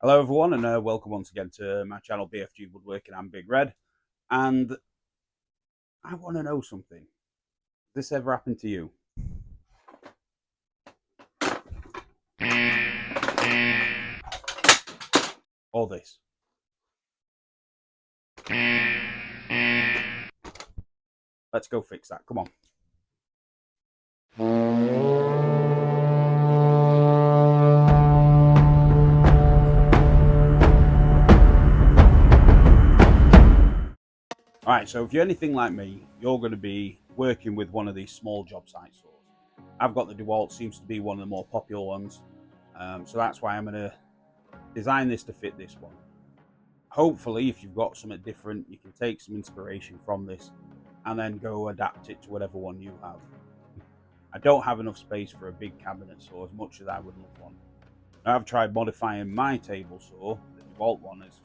Hello everyone and welcome once again to my channel BFG Woodworking. I'm Big Red and I want to know something. Has this ever happened to you? Or this? Let's go fix that. Come on. Alright, so if you're anything like me, you're going to be working with one of these small job site saws. I've got the Dewalt, seems to be one of the more popular ones. So that's why I'm going to design this to fit this one. Hopefully, if you've got something different, you can take some inspiration from this and then go adapt it to whatever one you have. I don't have enough space for a big cabinet saw as much as I would love one. I've tried modifying my table saw, the Dewalt one, as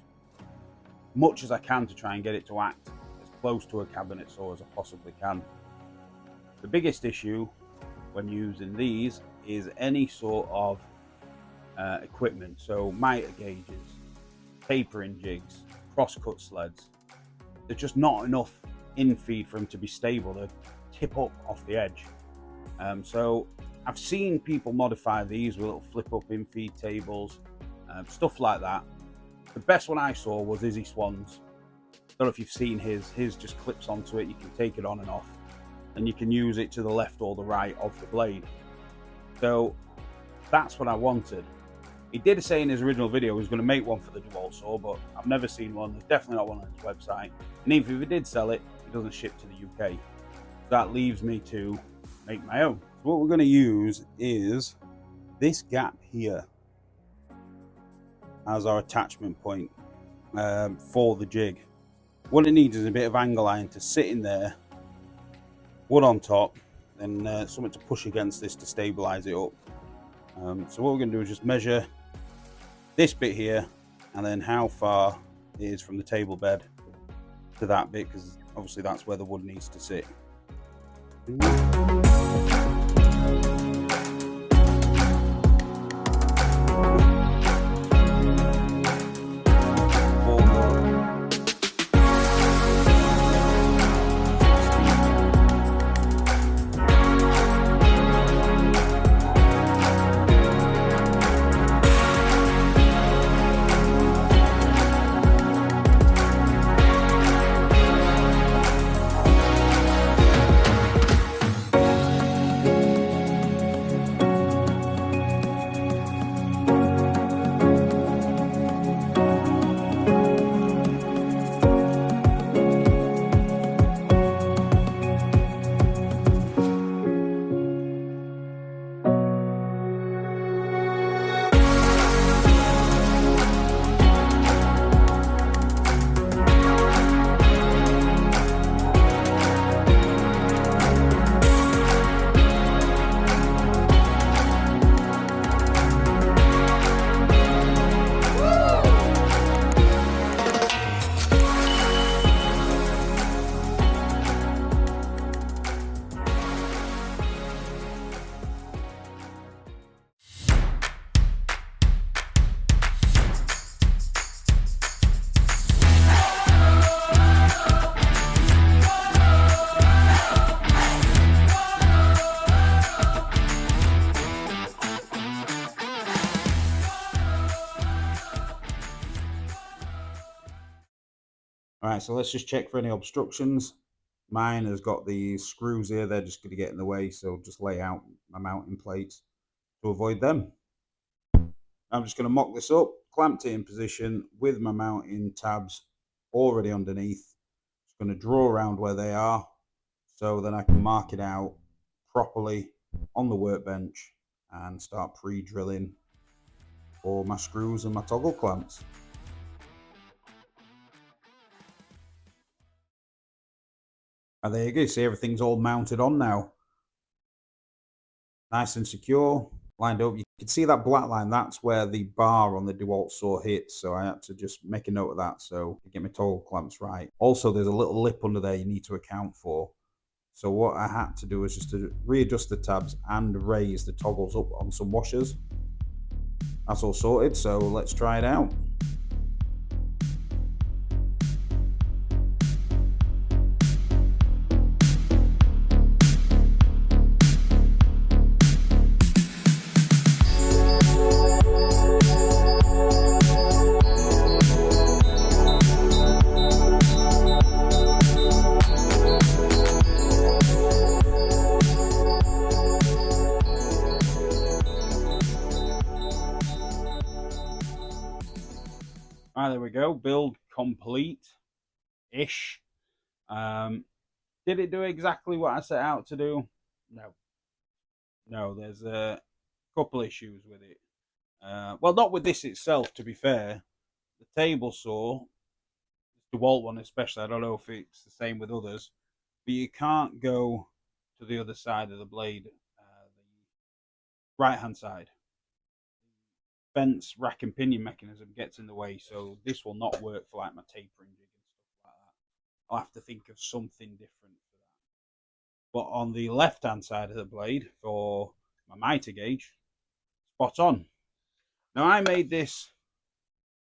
much as I can to try and get it to act as close to a cabinet saw as I possibly can. The biggest issue when using these is any sort of equipment, so miter gauges, tapering jigs, cross-cut sleds. There's just not enough infeed for them to be stable. They tip up off the edge. So I've seen people modify these with little flip-up infeed tables, stuff like that. The best one I saw was Izzy Swan's. Don't know if you've seen his. His just clips onto it. You can take it on and off, and you can use it to the left or the right of the blade. So that's what I wanted. He did say in his original video he was going to make one for the Dewalt Saw, but I've never seen one. There's definitely not one on his website. And even if he did sell it, it doesn't ship to the UK. So that leaves me to make my own. So what we're going to use is this gap here as our attachment point for the jig. What it needs is a bit of angle iron to sit in there, wood on top, and something to push against this to stabilize it up. So what we're going to do is just measure this bit here and then how far it is from the table bed to that bit, because obviously that's where the wood needs to sit. Alright, so let's just check for any obstructions. Mine has got these screws here, they're just going to get in the way, so just lay out my mounting plates to avoid them. I'm just going to mock this up, clamped it in position with my mounting tabs already underneath. Just going to draw around where they are so then I can mark it out properly on the workbench and start pre-drilling for my screws and my toggle clamps. And there you go, see everything's all mounted on now. Nice and secure, lined up. You can see that black line, that's where the bar on the Dewalt Saw hits, so I had to just make a note of that so to get my toggle clamps right. Also, there's a little lip under there you need to account for. So what I had to do was just to readjust the tabs and raise the toggles up on some washers. That's all sorted, so let's try it out. Alright, there we go. Build complete-ish. Did it do exactly what I set out to do? No. No, there's a couple issues with it. Well, not with this itself, to be fair. The table saw, the Dewalt one especially, I don't know if it's the same with others, but you can't go to the other side of the blade, the right-hand side. Fence rack and pinion mechanism gets in the way, so this will not work for like my tapering jig and stuff like that. I'll have to think of something different for that. But on the left hand side of the blade for my mitre gauge, spot on. Now I made this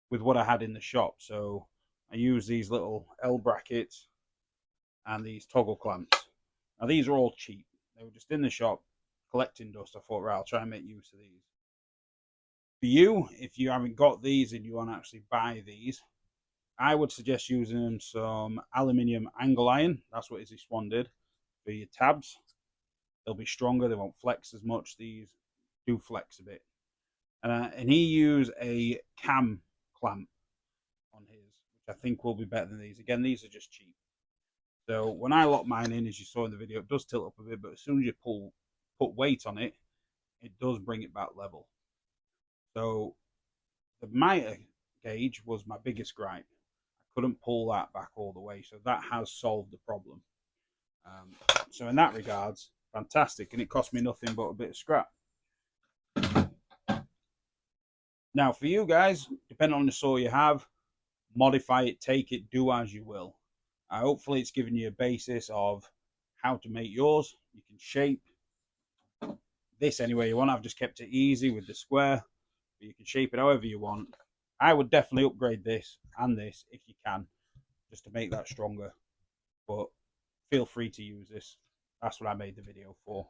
with what I had in the shop, so I used these little L brackets and these toggle clamps. Now these are all cheap, they were just in the shop collecting dust. I thought, right, I'll try and make use of these. For you, if you haven't got these and you want to actually buy these, I would suggest using some aluminium angle iron. That's what Izzy Swan did for your tabs. They'll be stronger, they won't flex as much. These do flex a bit. And he used a cam clamp on his, which I think will be better than these. Again, these are just cheap. So when I lock mine in, as you saw in the video, it does tilt up a bit, but as soon as you put weight on it, it does bring it back level. So the mitre gauge was my biggest gripe. I couldn't pull that back all the way, so that has solved the problem. So in that regards, fantastic, and it cost me nothing but a bit of scrap. Now for you guys, depending on the saw you have, modify it, take it, do as you will. Hopefully it's given you a basis of how to make yours. You can shape this any way you want. I've just kept it easy with the square. You can shape it however you want. I would definitely upgrade this and this if you can, just to make that stronger. But feel free to use this. That's what I made the video for.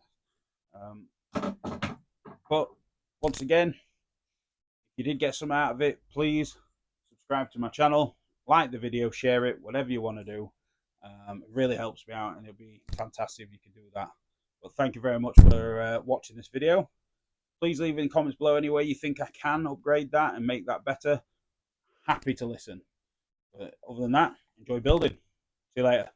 But once again, if you did get some out of it, please subscribe to my channel, like the video, share it, whatever you want to do. It really helps me out, and it'll be fantastic if you can do that. But thank you very much for watching this video. Please leave in the comments below any way you think I can upgrade that and make that better. Happy to listen. But other than that, enjoy building. See you later.